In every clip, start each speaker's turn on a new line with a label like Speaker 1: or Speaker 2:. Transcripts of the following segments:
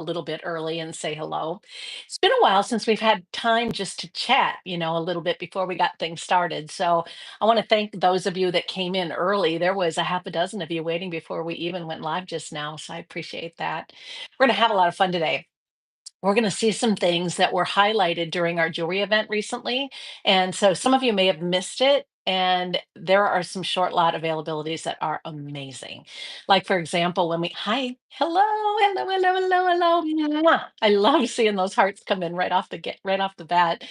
Speaker 1: a little bit early and say hello. It's been a while since we've had time just to chat, a little bit before we got things started. So I want to thank those of you that came in early. There was a half a dozen of you waiting before we even went live just now. So I appreciate that. We're going to have a lot of fun today. We're going to see some things that were highlighted during our jewelry event recently. And so some of you may have missed it. And there are some short lot availabilities that are amazing. Like, for example, hi, hello. Mwah. I love seeing those hearts come in right off the bat.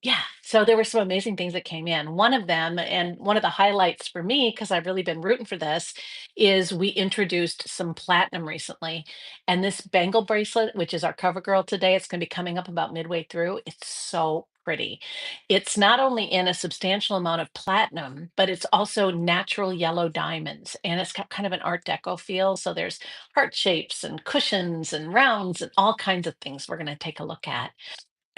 Speaker 1: Yeah, so there were some amazing things that came in. One of them, and one of the highlights for me, because I've really been rooting for this, is we introduced some platinum recently, and this bangle bracelet, which is our cover girl today, it's going to be coming up about midway through. It's so pretty. It's not only in a substantial amount of platinum, but it's also natural yellow diamonds. And it's got kind of an Art Deco feel. So there's heart shapes and cushions and rounds and all kinds of things we're going to take a look at.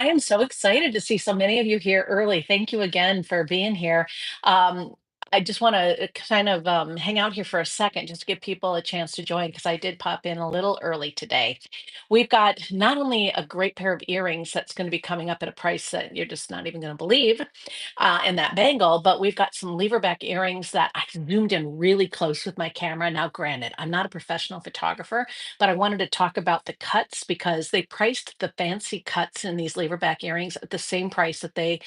Speaker 1: I am so excited to see so many of you here early. Thank you again for being here. Um, I just want to kind of hang out here for a second just to give people a chance to join because I did pop in a little early today. We've got not only a great pair of earrings that's going to be coming up at a price that you're just not even going to believe, and that bangle, but we've got some leverback earrings that I zoomed in really close with my camera. Now, granted, I'm not a professional photographer, but I wanted to talk about the cuts because they priced the fancy cuts in these leverback earrings at the same price that they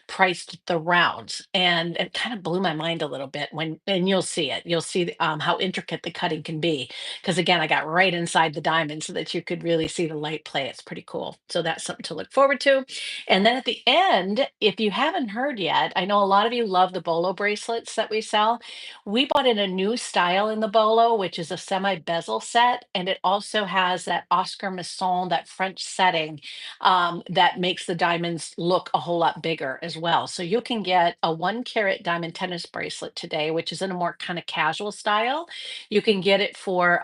Speaker 1: priced the rounds. And it kind of blew my mind a little bit and you'll see it. You'll see how intricate the cutting can be. Because again, I got right inside the diamond so that you could really see the light play. It's pretty cool. So that's something to look forward to. And then at the end, if you haven't heard yet, I know a lot of you love the bolo bracelets that we sell. We brought in a new style in the bolo, which is a semi bezel set, and it also has that Oscar Masson, that French setting, that makes the diamonds look a whole lot bigger as well. So you can get a 1 carat diamond tennis bracelet today, which is in a more kind of casual style. You can get it for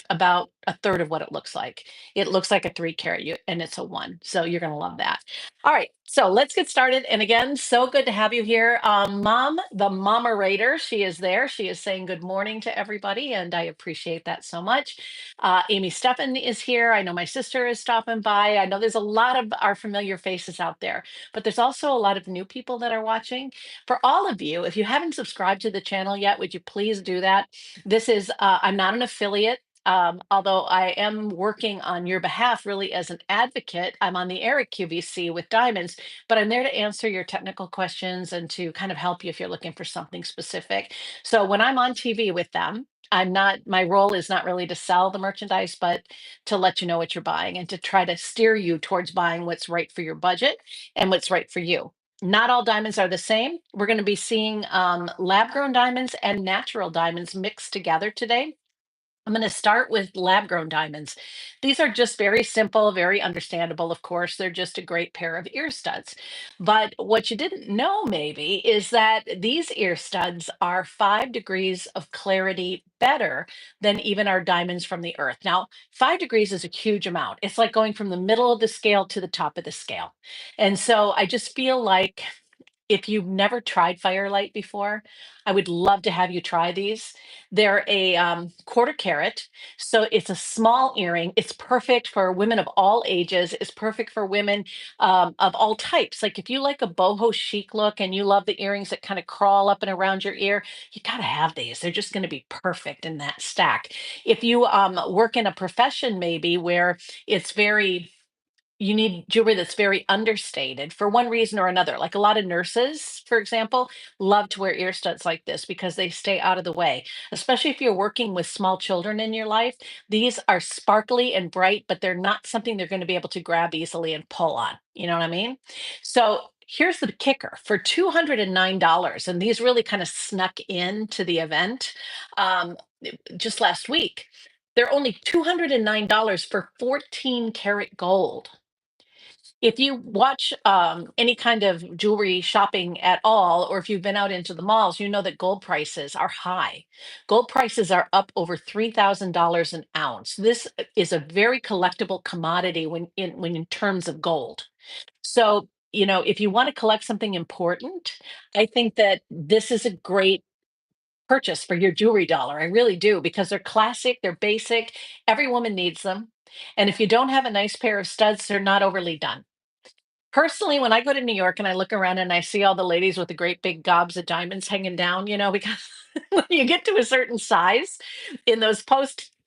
Speaker 1: about a third of what it looks like. It looks like a 3 carat, and it's a one. So you're going to love that. All right, so let's get started. And again, so good to have you here. Mom, the Momerator, she is there. She is saying good morning to everybody, and I appreciate that so much. Amy Steffen is here. I know my sister is stopping by. I know there's a lot of our familiar faces out there, but there's also a lot of new people that are watching. For all of you, if you haven't subscribed to the channel yet, would you please do that? I'm not an affiliate. Although I am working on your behalf really as an advocate. I'm on the air at QVC with Diamonds, but I'm there to answer your technical questions and to kind of help you if you're looking for something specific. So when I'm on TV with them, my role is not really to sell the merchandise, but to let you know what you're buying and to try to steer you towards buying what's right for your budget and what's right for you. Not all diamonds are the same. We're going to be seeing lab grown diamonds and natural diamonds mixed together today. I'm going to start with lab grown diamonds. These are just very simple, very understandable, of course. They're just a great pair of ear studs. But what you didn't know, maybe, is that these ear studs are 5 degrees of clarity better than even our diamonds from the earth. Now, 5 degrees is a huge amount. It's like going from the middle of the scale to the top of the scale. And so I just feel like if you've never tried Firelight before, I would love to have you try these. They're a 1/4 carat, so it's a small earring. It's perfect for women of all ages. It's perfect for women of all types. Like if you like a boho chic look and you love the earrings that kind of crawl up and around your ear, you got to have these. They're just going to be perfect in that stack. If you work in a profession maybe where it's very you need jewelry that's very understated for one reason or another. Like a lot of nurses, for example, love to wear ear studs like this because they stay out of the way, especially if you're working with small children in your life. These are sparkly and bright, but they're not something they're going to be able to grab easily and pull on. You know what I mean? So here's the kicker for $209, and these really kind of snuck into the event just last week. They're only $209 for 14 karat gold. If you watch any kind of jewelry shopping at all, or if you've been out into the malls, you know that gold prices are high. Gold prices are up over $3,000 an ounce. This is a very collectible commodity when in terms of gold. So, if you want to collect something important, I think that this is a great purchase for your jewelry dollar. I really do because they're classic, they're basic. Every woman needs them. And if you don't have a nice pair of studs, they're not overly done. Personally, when I go to New York and I look around and I see all the ladies with the great big gobs of diamonds hanging down, because when you get to a certain size in those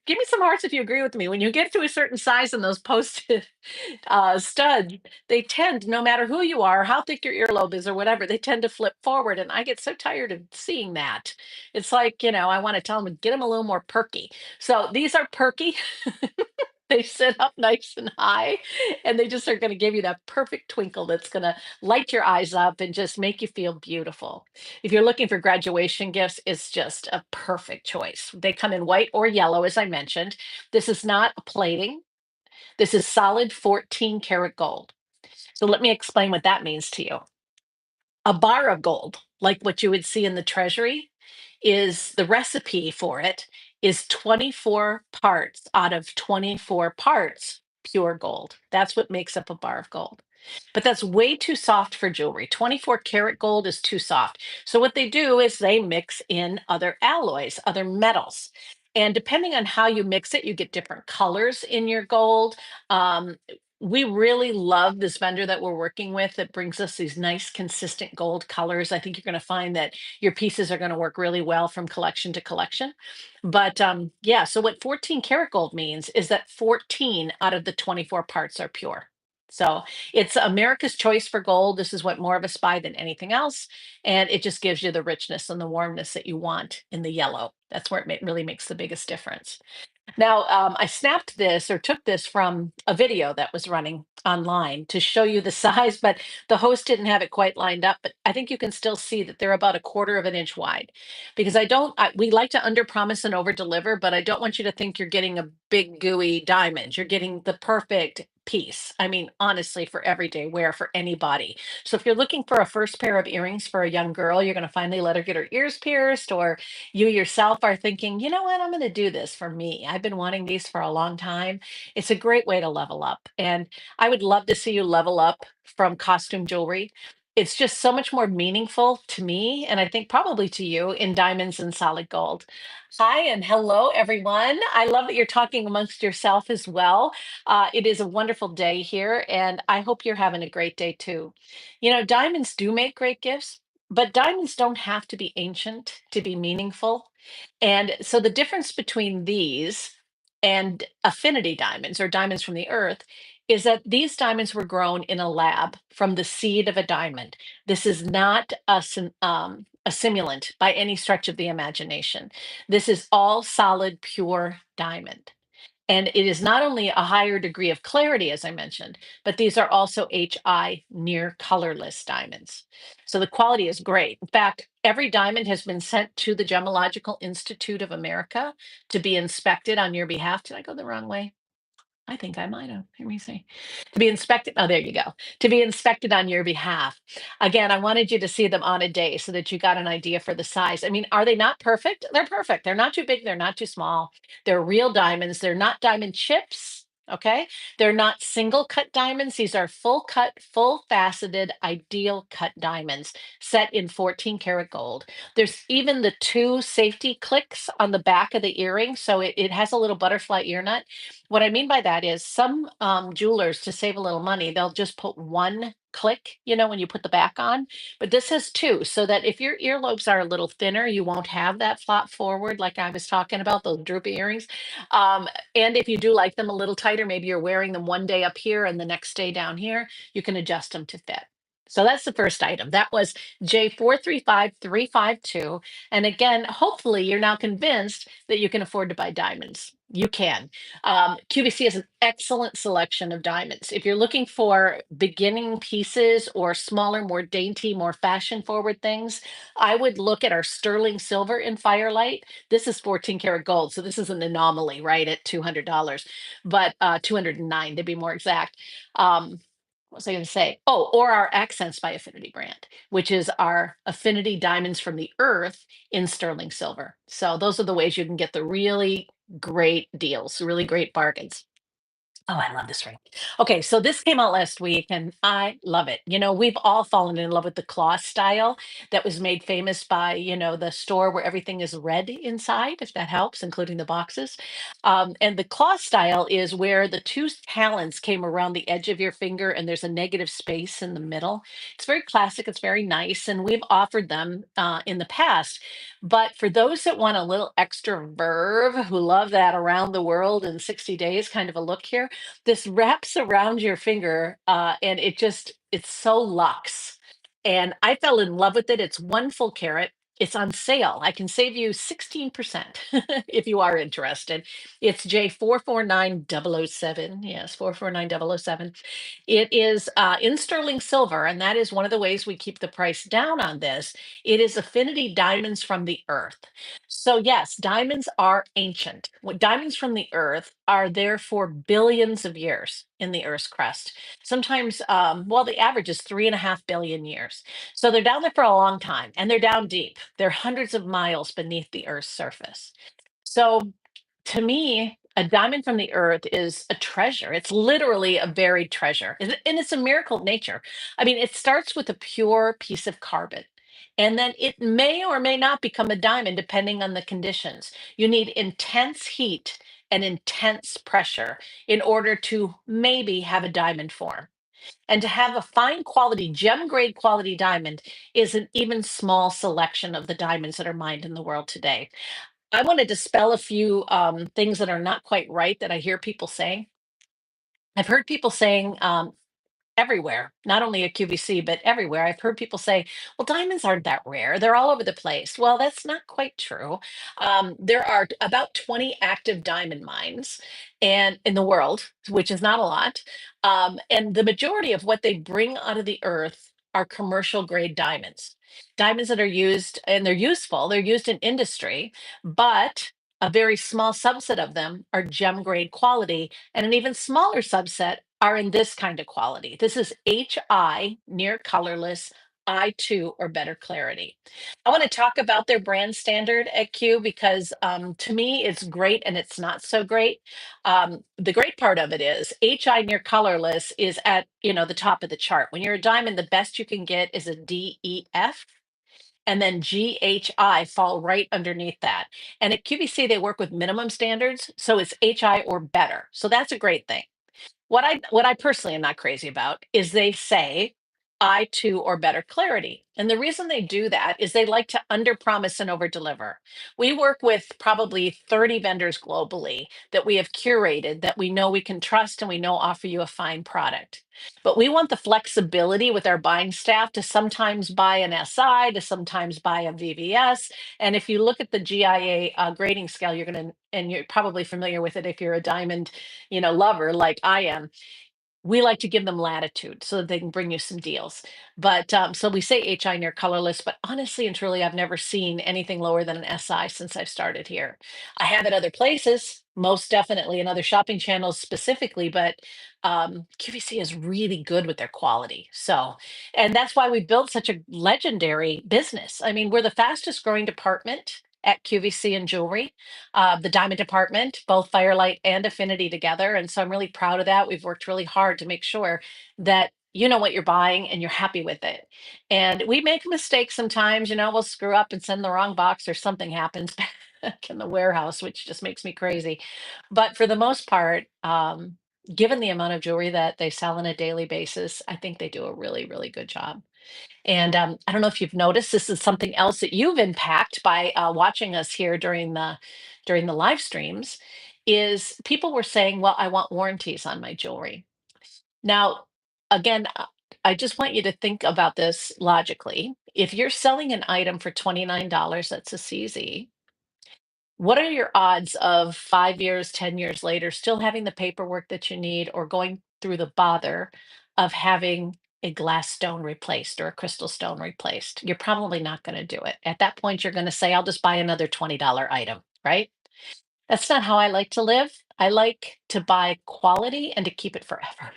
Speaker 1: give me some hearts if you agree with me. When you get to a certain size in those posted studs, they tend, no matter who you are, how thick your earlobe is, or whatever, they tend to flip forward. And I get so tired of seeing that. It's like, I want to tell them, get them a little more perky. So these are perky. They sit up nice and high, and they just are gonna give you that perfect twinkle that's gonna light your eyes up and just make you feel beautiful. If you're looking for graduation gifts, it's just a perfect choice. They come in white or yellow, as I mentioned. This is not a plating. This is solid 14 karat gold. So let me explain what that means to you. A bar of gold, like what you would see in the treasury, is the recipe for it is 24 parts out of 24 parts pure gold. That's what makes up a bar of gold. But that's way too soft for jewelry. 24 karat gold is too soft. So what they do is they mix in other alloys, other metals. And depending on how you mix it, you get different colors in your gold. Um, we really love this vendor that we're working with that brings us these nice, consistent gold colors. I think you're going to find that your pieces are going to work really well from collection to collection. But yeah, so what 14 karat gold means is that 14 out of the 24 parts are pure. So it's America's choice for gold. This is what more of us buy than anything else. And it just gives you the richness and the warmness that you want in the yellow. That's where it really makes the biggest difference. Now, I snapped this or took this from a video that was running online to show you the size, but the host didn't have it quite lined up. But I think you can still see that they're about a quarter of an inch wide because we like to under promise and over deliver, but I don't want you to think you're getting a big gooey diamond. You're getting the perfect piece. I mean, honestly, for everyday wear for anybody. So if you're looking for a first pair of earrings for a young girl, you're going to finally let her get her ears pierced, or you yourself are thinking, you know what, I'm going to do this for me. I've been wanting these for a long time. It's a great way to level up. And I would love to see you level up from costume jewelry. It's just so much more meaningful to me, and I think probably to you, in diamonds and solid gold. Hi, and hello, everyone. I love that you're talking amongst yourself as well. It is a wonderful day here, and I hope you're having a great day too. Diamonds do make great gifts, but diamonds don't have to be ancient to be meaningful. And so the difference between these and affinity diamonds or diamonds from the earth is that these diamonds were grown in a lab from the seed of a diamond. This is not a simulant by any stretch of the imagination. This is all solid, pure diamond. And it is not only a higher degree of clarity, as I mentioned, but these are also HI, near colorless diamonds. So the quality is great. In fact, every diamond has been sent to the Gemological Institute of America to be inspected on your behalf. Did I go the wrong way? I think I might have. Let me see. To be inspected. Oh, there you go. To be inspected on your behalf. Again, I wanted you to see them on a day so that you got an idea for the size. I mean, are they not perfect? They're perfect. They're not too big. They're not too small. They're real diamonds. They're not diamond chips. Okay. They're not single cut diamonds. These are full cut, full faceted, ideal cut diamonds set in 14 karat gold. There's even the two safety clicks on the back of the earring. So it has a little butterfly ear nut. What I mean by that is some jewelers, to save a little money, they'll just put one click, when you put the back on. But this has two, so that if your earlobes are a little thinner, you won't have that flop forward like I was talking about, those droopy earrings. And if you do like them a little tighter, maybe you're wearing them one day up here and the next day down here, you can adjust them to fit. So that's the first item. That was J435352. And again, hopefully you're now convinced that you can afford to buy diamonds. You can. QVC has an excellent selection of diamonds. If you're looking for beginning pieces or smaller, more dainty, more fashion forward things, I would look at our sterling silver in Firelight. This is 14 karat gold. So this is an anomaly, right? At $200, but 209 to be more exact. What was I going to say? Oh, or our Accents by Affinity brand, which is our affinity diamonds from the earth in sterling silver. So those are the ways you can get the really great deals, really great bargains. Oh, I love this ring. Okay, so this came out last week and I love it. We've all fallen in love with the claw style that was made famous by, the store where everything is red inside, if that helps, including the boxes. And the claw style is where the two talons came around the edge of your finger and there's a negative space in the middle. It's very classic, it's very nice, and we've offered them in the past. But for those that want a little extra verve, who love that around the world in 60 days kind of a look here, this wraps around your finger, and it's so luxe. And I fell in love with it. It's 1 full carat. It's on sale. I can save you 16% if you are interested. It's J449007. Yes, 449007. It is in sterling silver, and that is one of the ways we keep the price down on this. It is affinity diamonds from the earth. So, yes, diamonds are ancient. Diamonds from the earth are there for billions of years in the earth's crust. Sometimes, well, the average is 3.5 billion years. So they're down there for a long time and they're down deep. They're hundreds of miles beneath the earth's surface. So, to me, a diamond from the earth is a treasure. It's literally a buried treasure. And it's a miracle of nature. I mean, it starts with a pure piece of carbon. And then it may or may not become a diamond depending on the conditions. You need intense heat and intense pressure in order to maybe have a diamond form. And to have a fine quality, gem grade quality diamond is an even small selection of the diamonds that are mined in the world today. I want to dispel a few things that are not quite right that I hear people saying. I've heard people saying everywhere, not only at QVC, but everywhere. I've heard people say, well, diamonds aren't that rare. They're all over the place. Well, that's not quite true. There are about 20 active diamond mines and in the world, which is not a lot. And the majority of what they bring out of the earth are commercial grade diamonds. Diamonds that are used and they're useful, they're used in industry, but a very small subset of them are gem grade quality, and an even smaller subset are in this kind of quality. This is HI, near colorless, I2 or better clarity. I want to talk about their brand standard at Q because to me it's great and it's not so great. The great part of it is HI near colorless is at the top of the chart. When you're a diamond, the best you can get is a DEF, and then GHI fall right underneath that. And at QVC, they work with minimum standards, so it's HI or better. So that's a great thing. What I personally am not crazy about is they say I2 or better clarity. And the reason they do that is they like to underpromise and overdeliver. We work with probably 30 vendors globally that we have curated that we know we can trust and we know offer you a fine product. But we want the flexibility with our buying staff to sometimes buy an SI, to sometimes buy a VVS. And if you look at the GIA grading scale, you're going to, and you're probably familiar with it if you're a diamond lover like I am, we like to give them latitude so that they can bring you some deals. But so we say HI near colorless, but honestly and truly, I've never seen anything lower than an SI since I've started here. I have it other places, most definitely in other shopping channels specifically, but QVC is really good with their quality. So, and that's why we built such a legendary business. I mean, we're the fastest growing department at QVC and jewelry, the diamond department, both Firelight and Affinity together. And so I'm really proud of that. We've worked really hard to make sure that you know what you're buying and you're happy with it. And we make mistakes sometimes, we'll screw up and send the wrong box or something happens back in the warehouse, which just makes me crazy. But for the most part, given the amount of jewelry that they sell on a daily basis, I think they do a really, really good job. And I don't know if you've noticed, this is something else that you've impacted by watching us here during the live streams. Is people were saying, "Well, I want warranties on my jewelry." Now, again, I just want you to think about this logically. If you're selling an item for $29, that's a CZ. What are your odds of 5 years, 10 years later still having the paperwork that you need or going through the bother of having a glass stone replaced or a crystal stone replaced? You're probably not going to do it. At that point, you're going to say, I'll just buy another $20 item, right? That's not how I like to live. I like to buy quality and to keep it forever.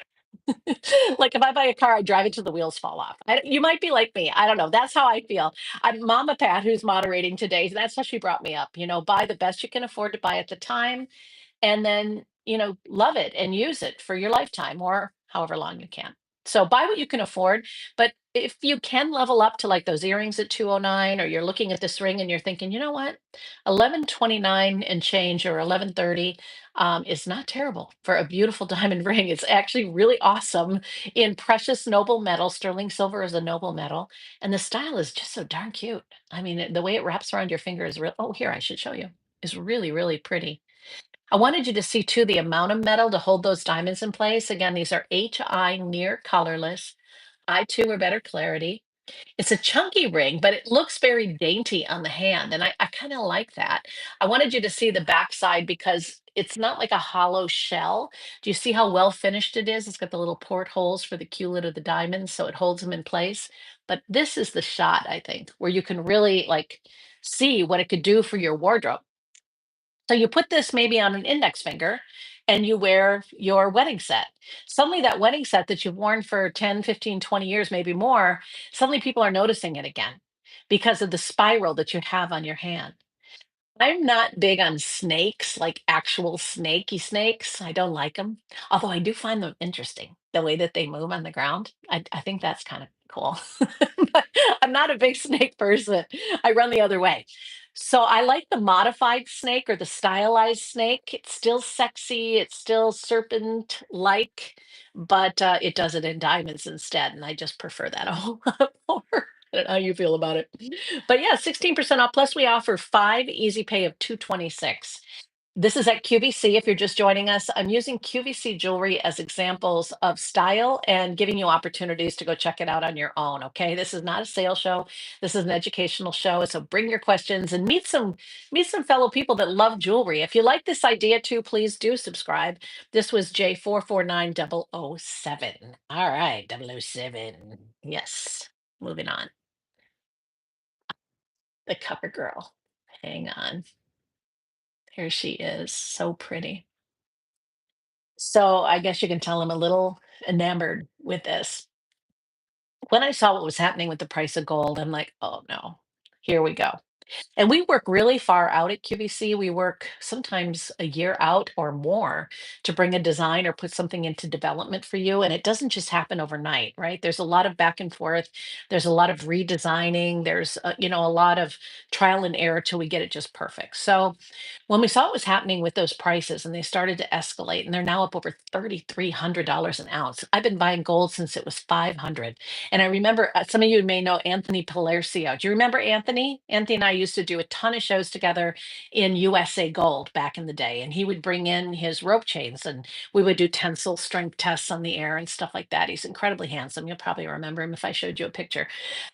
Speaker 1: Like if I buy a car, I drive it till the wheels fall off. You might be like me. I don't know. That's how I feel. I'm Mama Pat, who's moderating today. That's how she brought me up. Buy the best you can afford to buy at the time, and then love it and use it for your lifetime or however long you can. So buy what you can afford, but if you can level up to like those earrings at 209, or you're looking at this ring and you're thinking, you know what, 1129 and change, or 1130, is not terrible for a beautiful diamond ring. It's actually really awesome in precious noble metal. Sterling silver is a noble metal, and the style is just so darn cute. I mean, the way it wraps around your finger is real. Oh, here, I should show you. Is really, really pretty. I wanted you to see too the amount of metal to hold those diamonds in place. Again, these are HI near colorless. I2 are better clarity. It's a chunky ring, but it looks very dainty on the hand. And I kind of like that. I wanted you to see the backside because it's not like a hollow shell. Do you see how well finished it is? It's got the little portholes for the culet of the diamonds, so it holds them in place. But this is the shot, I think, where you can really like see what it could do for your wardrobe. So you put this maybe on an index finger and you wear your wedding set. Suddenly that wedding set that you've worn for 10, 15, 20 years, maybe more, suddenly people are noticing it again because of the spiral that you have on your hand. I'm not big on snakes, like actual snaky snakes. I don't like them. Although I do find them interesting, the way that they move on the ground. I think that's kind of cool. But I'm not a big snake person. I run the other way. So I like the modified snake or the stylized snake. It's still sexy, it's still serpent like, but it does it in diamonds instead. And I just prefer that a whole lot more. I don't know how you feel about it. But yeah, 16% off. Plus, we offer 5 easy pay of 226. This is at QVC. If you're just joining us, I'm using QVC jewelry as examples of style and giving you opportunities to go check it out on your own. Okay, this is not a sales show. This is an educational show. So bring your questions and meet some fellow people that love jewelry. If you like this idea too, please do subscribe. This was J449007. All right, 007. Yes. Moving on. The cover girl. Hang on. Here she is. So pretty. So I guess you can tell I'm a little enamored with this. When I saw what was happening with the price of gold, I'm like, oh no, here we go. And we work really far out at QVC. We work sometimes a year out or more to bring a design or put something into development for you. And it doesn't just happen overnight, right? There's a lot of back and forth. There's a lot of redesigning. There's, a lot of trial and error till we get it just perfect. So when we saw what was happening with those prices and they started to escalate and they're now up over $3,300 an ounce. I've been buying gold since it was 500. And I remember some of you may know Anthony Palercio. Do you remember Anthony? Anthony and I used to do a ton of shows together in USA Gold back in the day. And he would bring in his rope chains and we would do tensile strength tests on the air and stuff like that. He's incredibly handsome. You'll probably remember him if I showed you a picture.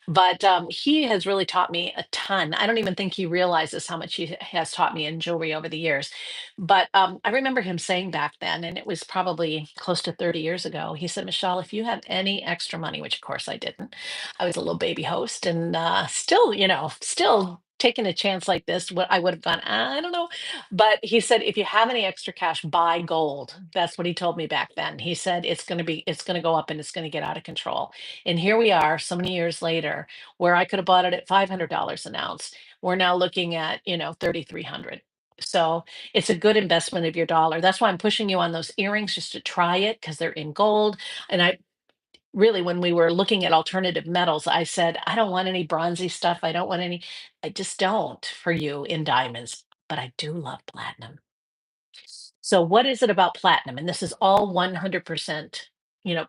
Speaker 1: But he has really taught me a ton. I don't even think he realizes how much he has taught me in jewelry over the years. But I remember him saying back then, and it was probably close to 30 years ago, he said, Michelle, if you have any extra money, which of course I didn't, I was a little baby host and still, still taking a chance like this, what I would have gone, I don't know. But he said, if you have any extra cash, buy gold. That's what he told me back then. He said, it's going to go up and it's going to get out of control. And here we are so many years later, where I could have bought it at $500 an ounce. We're now looking at, 3,300. So it's a good investment of your dollar. That's why I'm pushing you on those earrings just to try it because they're in gold. And I really, when we were looking at alternative metals, I said, I don't want any bronzy stuff. I don't want any, I just don't for you in diamonds, but I do love platinum. So what is it about platinum? And this is all 100%,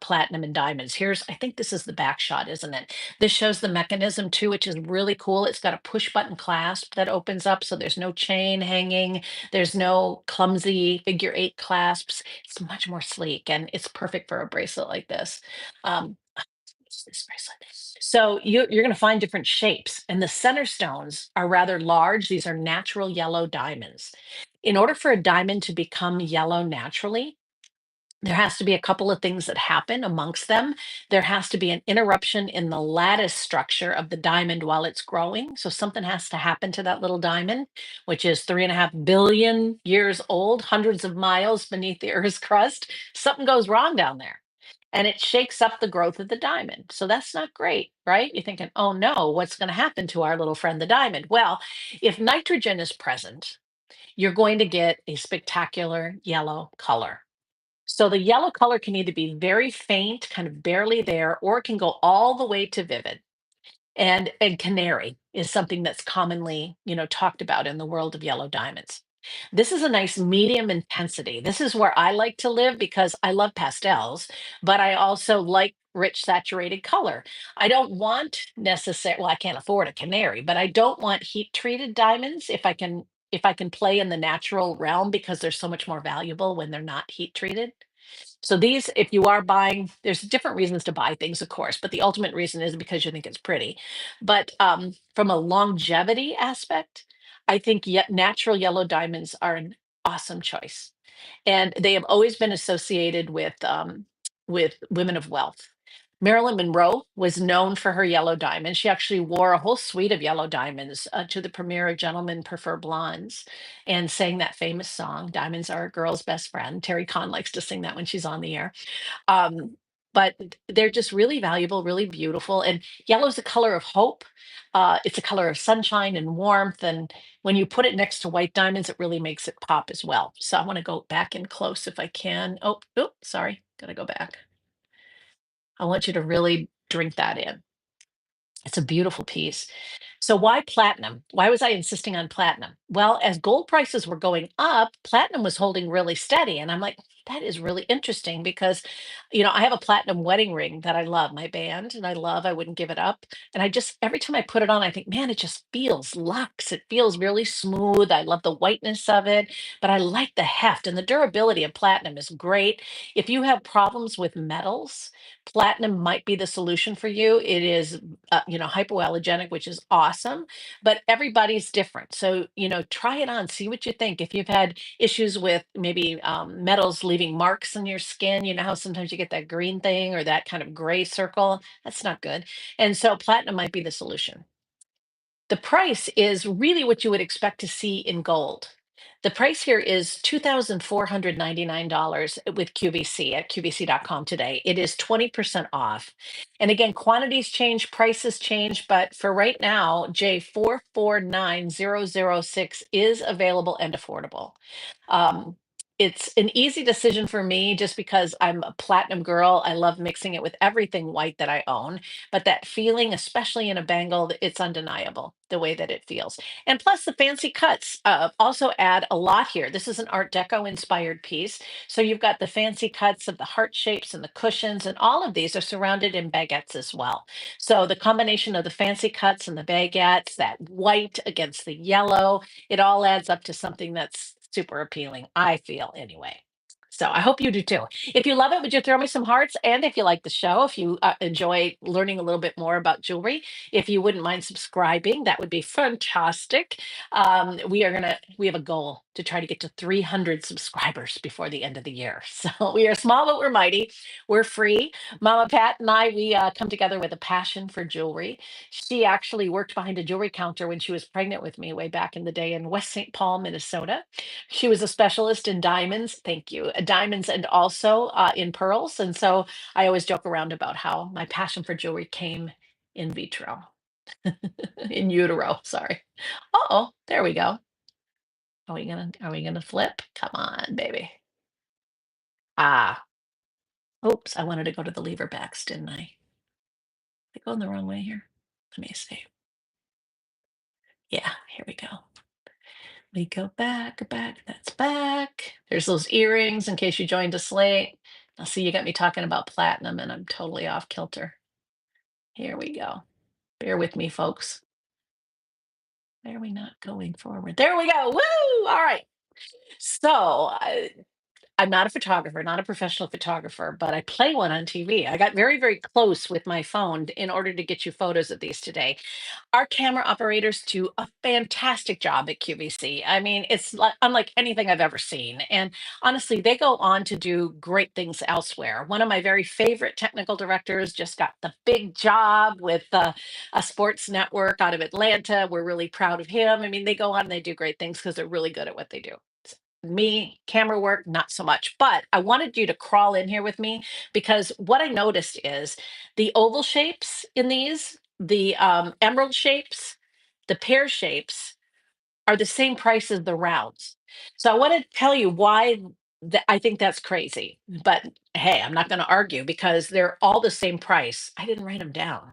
Speaker 1: platinum and diamonds. I think this is the back shot, isn't it? This shows the mechanism too, which is really cool. It's got a push button clasp that opens up. So there's no chain hanging. There's no clumsy figure eight clasps. It's much more sleek and it's perfect for a bracelet like this. What's this bracelet? So you're going to find different shapes, and the center stones are rather large. These are natural yellow diamonds. In order for a diamond to become yellow naturally, there has to be a couple of things that happen amongst them. There has to be an interruption in the lattice structure of the diamond while it's growing. So something has to happen to that little diamond, which is 3.5 billion years old, hundreds of miles beneath the Earth's crust. Something goes wrong down there and it shakes up the growth of the diamond. So that's not great, right? You're thinking, oh no, what's going to happen to our little friend, the diamond? Well, if nitrogen is present, you're going to get a spectacular yellow color. So the yellow color can either be very faint, kind of barely there, or it can go all the way to vivid. And canary is something that's commonly, talked about in the world of yellow diamonds. This is a nice medium intensity. This is where I like to live because I love pastels, but I also like rich saturated color. I don't want well, I can't afford a canary, but I don't want heat treated diamonds if I can play in the natural realm because they're so much more valuable when they're not heat treated. So these, if you are buying, there's different reasons to buy things, of course, but the ultimate reason is because you think it's pretty. But from a longevity aspect, I think yet natural yellow diamonds are an awesome choice, and they have always been associated with women of wealth. Marilyn Monroe was known for her yellow diamonds. She actually wore a whole suite of yellow diamonds to the premiere of Gentlemen Prefer Blondes and sang that famous song, Diamonds Are a Girl's Best Friend. Terry Kahn likes to sing that when she's on the air. Um, but they're just really valuable, really beautiful. And yellow is a color of hope. It's a color of sunshine and warmth. And when you put it next to white diamonds, it really makes it pop as well. So I want to go back in close if I can. Oh, sorry. Gotta go back. I want you to really drink that in. It's a beautiful piece. So why platinum? Why was I insisting on platinum? Well, as gold prices were going up, platinum was holding really steady. And I'm like, that is really interesting because, I have a platinum wedding ring that I love, my band, and I wouldn't give it up. And I just, every time I put it on, I think, man, it just feels luxe. It feels really smooth. I love the whiteness of it, but I like the heft and the durability of platinum is great. If you have problems with metals, platinum might be the solution for you. It is hypoallergenic, which is awesome, but everybody's different. So, try it on, see what you think. If you've had issues with maybe metals leaving marks on your skin, you know how sometimes you get that green thing or that kind of gray circle, that's not good. And so, platinum might be the solution. The price is really what you would expect to see in gold. The price here is $2,499 with QVC at QVC.com today. It is 20% off. And again, quantities change, prices change, but for right now, J449006 is available and affordable. Um, it's an easy decision for me just because I'm a platinum girl. I love mixing it with everything white that I own. But that feeling, especially in a bangle, it's undeniable the way that it feels. And plus, the fancy cuts also add a lot here. This is an Art Deco inspired piece. So you've got the fancy cuts of the heart shapes and the cushions, and all of these are surrounded in baguettes as well. So the combination of the fancy cuts and the baguettes, that white against the yellow, it all adds up to something that's super appealing, I feel anyway. So I hope you do too. If you love it, would you throw me some hearts? And if you like the show, if you enjoy learning a little bit more about jewelry, if you wouldn't mind subscribing, that would be fantastic. We have a goal to try to get to 300 subscribers before the end of the year. So we are small, but we're mighty. We're free. Mama Pat and I, we come together with a passion for jewelry. She actually worked behind a jewelry counter when she was pregnant with me way back in the day in West St. Paul, Minnesota. She was a specialist in diamonds. Thank you. Diamonds and also in pearls. And so I always joke around about how my passion for jewelry came in vitro, in utero. Sorry. Oh, there we go. Are we gonna flip? Come on, baby. Ah, oops. I wanted to go to the lever backs, didn't I? Did I go in the wrong way here? Let me see. Yeah, here we go. We go back, back, that's back. There's those earrings in case you joined us late. I'll see you got me talking about platinum and I'm totally off kilter. Here we go. Bear with me, folks. Why are we not going forward? There we go. Woo! All right. So I'm not a photographer, not a professional photographer, but I play one on TV. I got very, very close with my phone in order to get you photos of these today. Our camera operators do a fantastic job at QVC. I mean, it's unlike anything I've ever seen. And honestly, they go on to do great things elsewhere. One of my very favorite technical directors just got the big job with a sports network out of Atlanta. We're really proud of him. I mean, they go on and they do great things because they're really good at what they do. Me, camera work, not so much. But I wanted you to crawl in here with me because what I noticed is the oval shapes in these, the emerald shapes, the pear shapes are the same price as the rounds. So I want to tell you why I think that's crazy. But hey, I'm not going to argue because they're all the same price. I didn't write them down.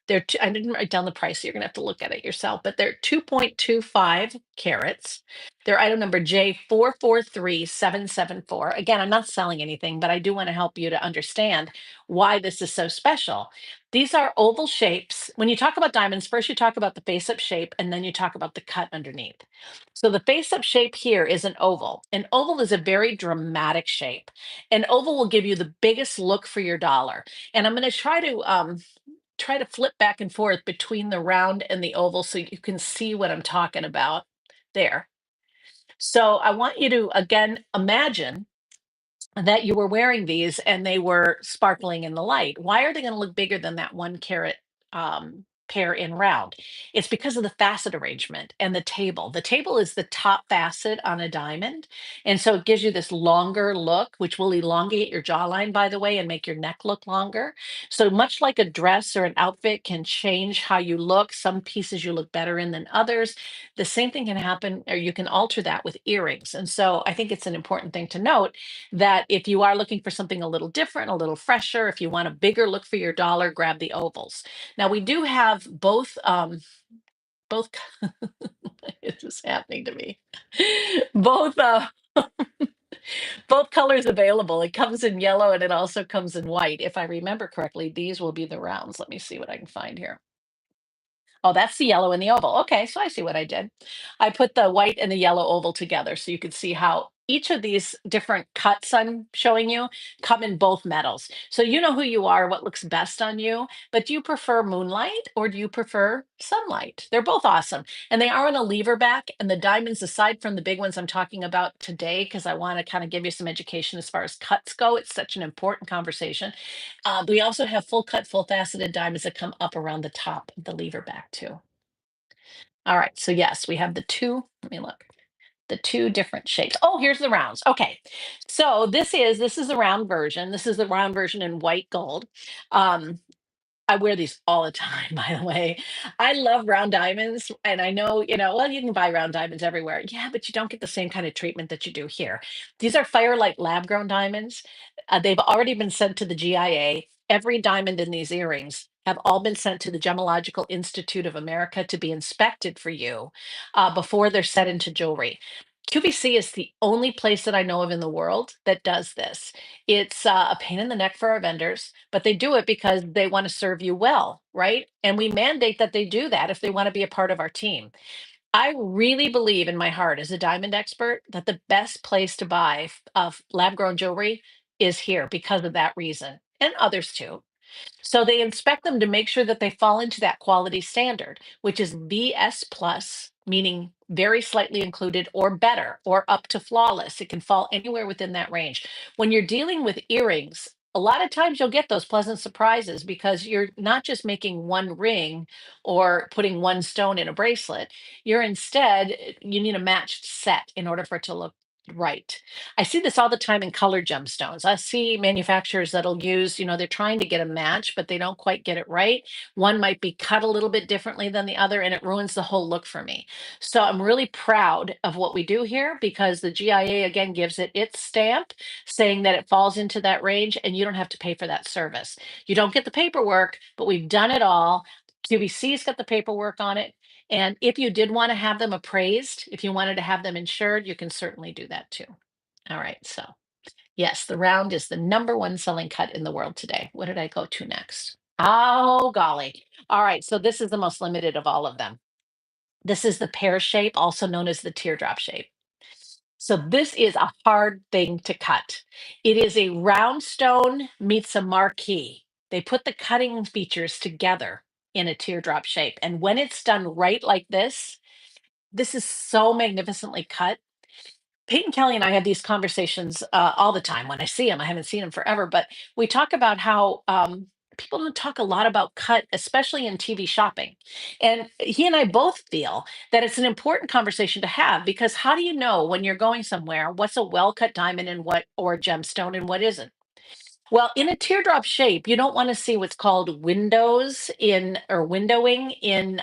Speaker 1: I didn't write down the price, so you're gonna have to look at it yourself. But they're 2.25 carats. They're item number J443774. Again, I'm not selling anything, but I do want to help you to understand why this is so special. These are oval shapes. When you talk about diamonds, first you talk about the face-up shape, and then you talk about the cut underneath. So the face-up shape here is an oval. An oval is a very dramatic shape. An oval will give you the biggest look for your dollar. And I'm going to try to flip back and forth between the round and the oval so you can see what I'm talking about there. So I want you to again imagine that you were wearing these and they were sparkling in the light. Why are they going to look bigger than that 1 carat pair in round? It's because of the facet arrangement and the table. The table is the top facet on a diamond. And so it gives you this longer look, which will elongate your jawline, by the way, and make your neck look longer. So, much like a dress or an outfit can change how you look, some pieces you look better in than others. The same thing can happen, or you can alter that with earrings. And so I think it's an important thing to note that if you are looking for something a little different, a little fresher, if you want a bigger look for your dollar, grab the ovals. Now we do have both it's just happening to me. Both both colors available. It comes in yellow and it also comes in white. If I remember correctly, these will be the rounds. Let me see what I can find here. Oh, that's the yellow and the oval. Okay, so I see what I did. I put the white and the yellow oval together so you could see how each of these different cuts I'm showing you come in both metals. So you know who you are, what looks best on you, but do you prefer moonlight or do you prefer sunlight? They're both awesome. And they are on a lever back, and the diamonds, aside from the big ones I'm talking about today, because I want to kind of give you some education as far as cuts go, it's such an important conversation. We also have full cut, full faceted diamonds that come up around the top of the lever back too. All right, so yes, we have the two. Let me look. The two different shapes. Oh, here's the rounds. Okay, so this is the round version. This is the round version in white gold. Um, I wear these all the time, by the way. I love round diamonds, and I know, well, you can buy round diamonds everywhere. Yeah, but you don't get the same kind of treatment that you do here. These are Firelight lab grown diamonds. They've already been sent to the GIA. Every diamond in these earrings have all been sent to the Gemological Institute of America to be inspected for you before they're set into jewelry. QVC is the only place that I know of in the world that does this. It's a pain in the neck for our vendors, but they do it because they want to serve you well, right? And we mandate that they do that if they want to be a part of our team. I really believe in my heart as a diamond expert that the best place to buy lab grown jewelry is here because of that reason, and others too. So they inspect them to make sure that they fall into that quality standard, which is VS plus, meaning very slightly included or better or up to flawless. It can fall anywhere within that range. When you're dealing with earrings, a lot of times you'll get those pleasant surprises because you're not just making one ring or putting one stone in a bracelet. You're instead, you need a matched set in order for it to look right. I see this all the time in colored gemstones. I see manufacturers that'll use, they're trying to get a match, but they don't quite get it right. One might be cut a little bit differently than the other, and it ruins the whole look for me. So I'm really proud of what we do here because the GIA again gives it its stamp saying that it falls into that range and you don't have to pay for that service. You don't get the paperwork, but we've done it all. QVC's got the paperwork on it. And if you did want to have them appraised, if you wanted to have them insured, you can certainly do that too. All right. So, yes, the round is the number one selling cut in the world today. What did I go to next? Oh, golly. All right. So, this is the most limited of all of them. This is the pear shape, also known as the teardrop shape. So, this is a hard thing to cut. It is a round stone meets a marquee. They put the cutting features together in a teardrop shape. And when it's done right like this is so magnificently cut. Peyton Kelly and I have these conversations all the time when I see him. I haven't seen him forever, but we talk about how people don't talk a lot about cut, especially in TV shopping. And he and I both feel that it's an important conversation to have because how do you know when you're going somewhere what's a well cut diamond and what, or gemstone, and what isn't? Well, in a teardrop shape, you don't want to see what's called windows in or windowing in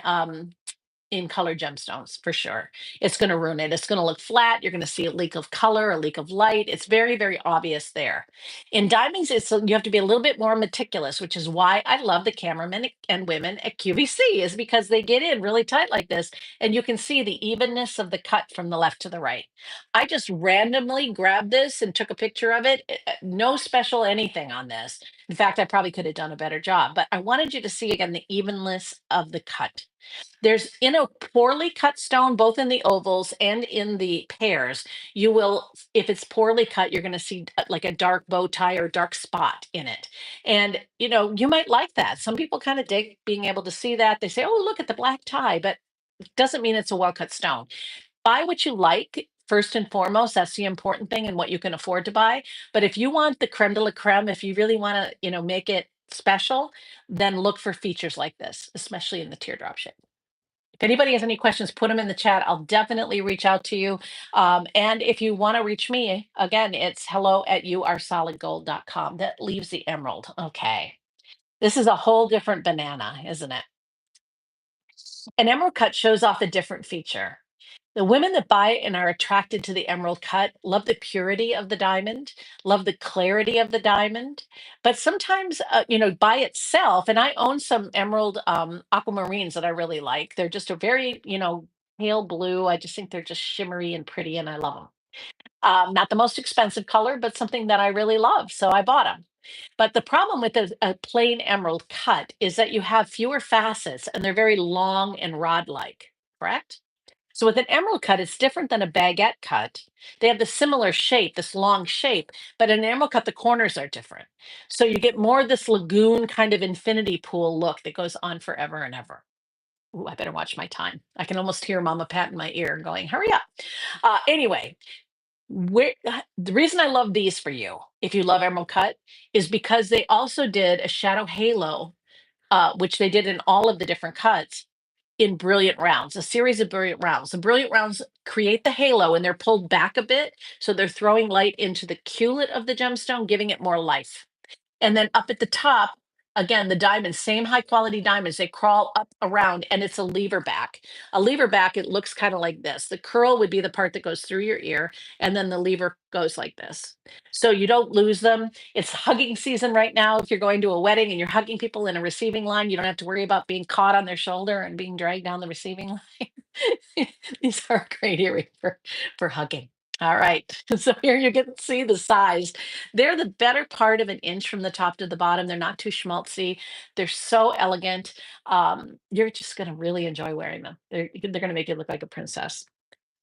Speaker 1: in colored gemstones for sure. It's going to ruin it. It's going to look flat. You're going to see a leak of color, a leak of light. It's very, very obvious there. In diamonds, you have to be a little bit more meticulous, which is why I love the cameramen and women at QVC, is because they get in really tight like this, and you can see the evenness of the cut from the left to the right. I just randomly grabbed this and took a picture of it. No special anything on this. In fact, I probably could have done a better job, but I wanted you to see again the evenness of the cut. There's in a poorly cut stone, both in the ovals and in the pairs, you will, if it's poorly cut, you're going to see like a dark bow tie or dark spot in it. And, you might like that. Some people kind of dig being able to see that. They say, oh, look at the black tie, but it doesn't mean it's a well cut stone. Buy what you like. First and foremost, that's the important thing and what you can afford to buy. But if you want the creme de la creme, if you really want to, make it special, then look for features like this, especially in the teardrop shape. If anybody has any questions, put them in the chat. I'll definitely reach out to you. And if you want to reach me, again, it's hello@youaresolidgold.com. That leaves the emerald. Okay. This is a whole different banana, isn't it? An emerald cut shows off a different feature. The women that buy it and are attracted to the emerald cut love the purity of the diamond, love the clarity of the diamond. But sometimes, by itself, and I own some emerald aquamarines that I really like. They're just a very, pale blue. I just think they're just shimmery and pretty, and I love them. Not the most expensive color, but something that I really love. So I bought them. But the problem with a plain emerald cut is that you have fewer facets and they're very long and rod like, correct? So with an emerald cut, it's different than a baguette cut. They have the similar shape, this long shape, but in an emerald cut, the corners are different. So you get more of this lagoon kind of infinity pool look that goes on forever and ever. Ooh, I better watch my time. I can almost hear Mama Pat in my ear going, hurry up. Anyway, the reason I love these for you, if you love emerald cut, is because they also did a shadow halo, which they did in all of the different cuts in brilliant rounds, a series of brilliant rounds. The brilliant rounds create the halo and they're pulled back a bit. So they're throwing light into the culet of the gemstone, giving it more life. And then up at the top, again, the diamonds, same high quality diamonds, they crawl up around and it's a lever back. A lever back, it looks kind of like this. The curl would be the part that goes through your ear, and then the lever goes like this. So you don't lose them. It's hugging season right now. If you're going to a wedding and you're hugging people in a receiving line, you don't have to worry about being caught on their shoulder and being dragged down the receiving line. These are a great area for hugging. All right. So here you can see the size. They're the better part of an inch from the top to the bottom. They're not too schmaltzy. They're so elegant. You're just going to really enjoy wearing them. They're going to make you look like a princess.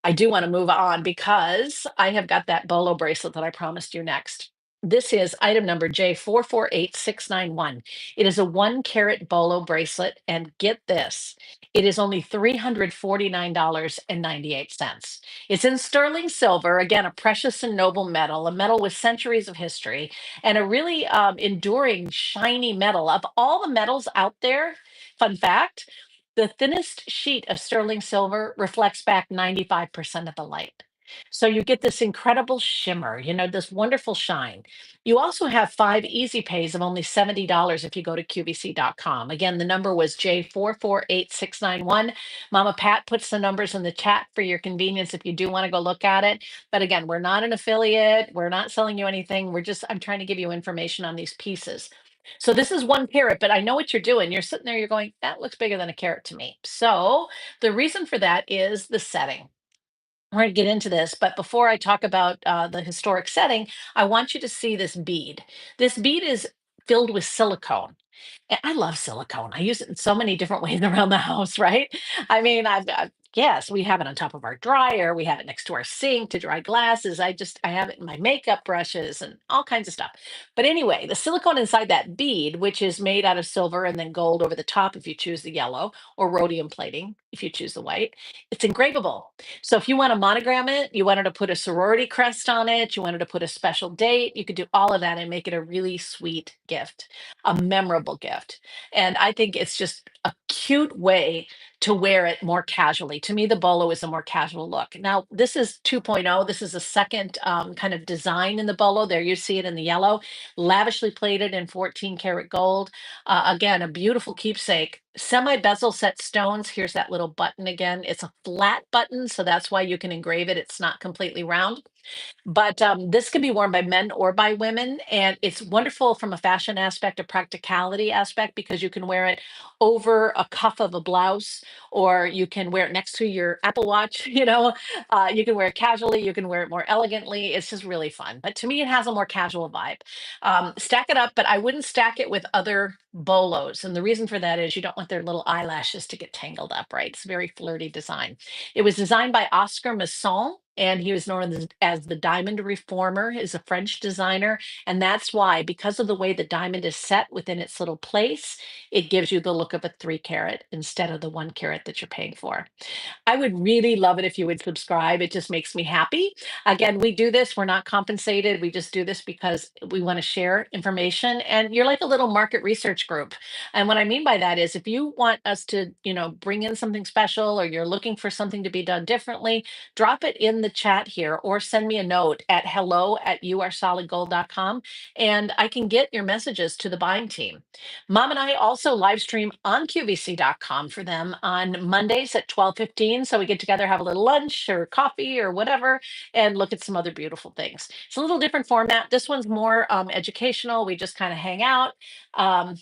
Speaker 1: I do want to move on because I have got that bolo bracelet that I promised you next. This is item number J448691. It is a 1 carat bolo bracelet, and get this, it is only $349.98. It's in sterling silver, again, a precious and noble metal, a metal with centuries of history, and a really enduring, shiny metal. Of all the metals out there, fun fact, the thinnest sheet of sterling silver reflects back 95% of the light. So you get this incredible shimmer, this wonderful shine. You also have 5 easy pays of only $70 if you go to QVC.com. Again, the number was J448691. Mama Pat puts the numbers in the chat for your convenience if you do want to go look at it. But again, we're not an affiliate. We're not selling you anything. I'm trying to give you information on these pieces. So this is 1 carat, but I know what you're doing. You're sitting there, you're going, that looks bigger than a carat to me. So the reason for that is the setting. We're going to get into this, but before I talk about the historic setting, I want you to see this bead. This bead is filled with silicone. And I love silicone. I use it in so many different ways around the house, right? I mean, yes, we have it on top of our dryer. We have it next to our sink to dry glasses. I have it in my makeup brushes and all kinds of stuff. But anyway, the silicone inside that bead, which is made out of silver and then gold over the top if you choose the yellow, or rhodium plating if you choose the white, it's engravable. So if you want to monogram it, you wanted to put a sorority crest on it, you wanted to put a special date, you could do all of that and make it a really sweet gift, a memorable gift. And I think it's just a cute way to wear it more casually. To me, the bolo is a more casual look. Now, this is 2.0. This is a second kind of design in the bolo. There you see it in the yellow, lavishly plated in 14 karat gold. Again, a beautiful keepsake. Semi bezel set stones. Here's that little button again. It's a flat button, so that's why you can engrave it. It's not completely round. But this can be worn by men or by women, and it's wonderful from a fashion aspect, a practicality aspect, because you can wear it over a cuff of a blouse, or you can wear it next to your Apple Watch. You can wear it casually, you can wear it more elegantly. It's just really fun. But to me, it has a more casual vibe. Stack it up, but I wouldn't stack it with other bolos, and the reason for that is you don't want their little eyelashes to get tangled up. Right? It's a very flirty design. It was designed by Oscar Masson, and he was known as the Diamond Reformer. Is a French designer, and that's why, because of the way the diamond is set within its little place, it gives you the look of a 3 carat instead of the 1 carat that you're paying for. I would really love it if you would subscribe. It just makes me happy. Again, we do this, we're not compensated. We just do this because we want to share information. And you're like a little market research group. And what I mean by that is if you want us to, bring in something special or you're looking for something to be done differently, drop it in the chat here or send me a note at hello@youaresolidgold.com and I can get your messages to the buying team. Mom and I also live stream on QVC.com for them on Mondays at 12:15. So we get together, have a little lunch or coffee or whatever, and look at some other beautiful things. It's a little different format. This one's more educational. We just kind of hang out. Um,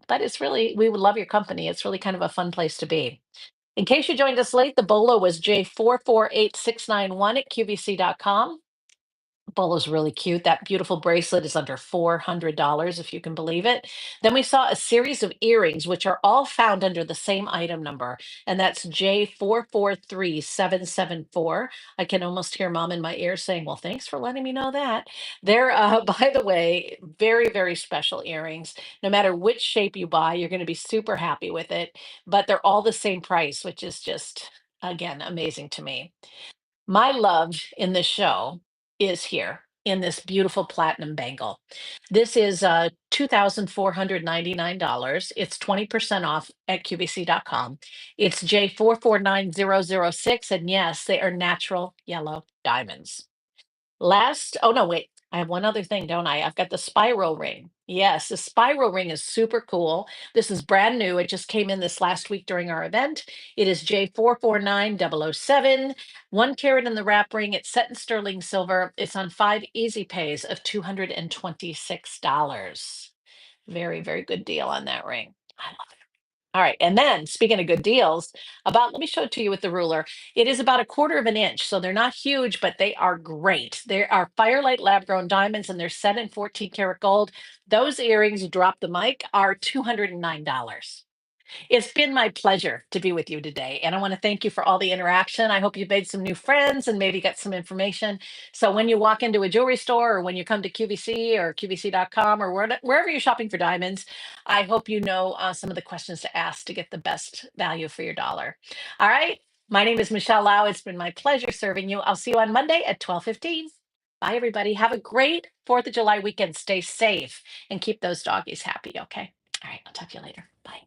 Speaker 1: but it's really, we would love your company. It's really kind of a fun place to be. In case you joined us late, the BOLO was J448691 at QVC.com. Bolo's really cute. That beautiful bracelet is under $400, if you can believe it. Then we saw a series of earrings, which are all found under the same item number, and that's J443774. I can almost hear mom in my ear saying, well, thanks for letting me know that. They're, by the way, very, very special earrings. No matter which shape you buy, you're going to be super happy with it, but they're all the same price, which is just, again, amazing to me. My love in this show is here in this beautiful platinum bangle. This is $2,499. It's 20% off at QVC.com. It's J449006. And yes, they are natural yellow diamonds. Oh no, wait. I have one other thing, don't I? I've got the spiral ring. Yes, the spiral ring is super cool. This is brand new. It just came in this last week during our event. It is J449007, 1 carat in the wrap ring. It's set in sterling silver. It's on 5 easy pays of $226. Very, very good deal on that ring. I love it. All right. And then speaking of good deals, let me show it to you with the ruler. It is about a quarter of an inch. So they're not huge, but they are great. They are Firelight lab grown diamonds and they're set in 14 karat gold. Those earrings, drop the mic, are $209. It's been my pleasure to be with you today. And I want to thank you for all the interaction. I hope you made some new friends and maybe got some information. So when you walk into a jewelry store or when you come to QVC or QVC.com or wherever you're shopping for diamonds, I hope you know some of the questions to ask to get the best value for your dollar. All right. My name is Michele Lau. It's been my pleasure serving you. I'll see you on Monday at 12:15. Bye, everybody. Have a great 4th of July weekend. Stay safe and keep those doggies happy. Okay. All right. I'll talk to you later. Bye.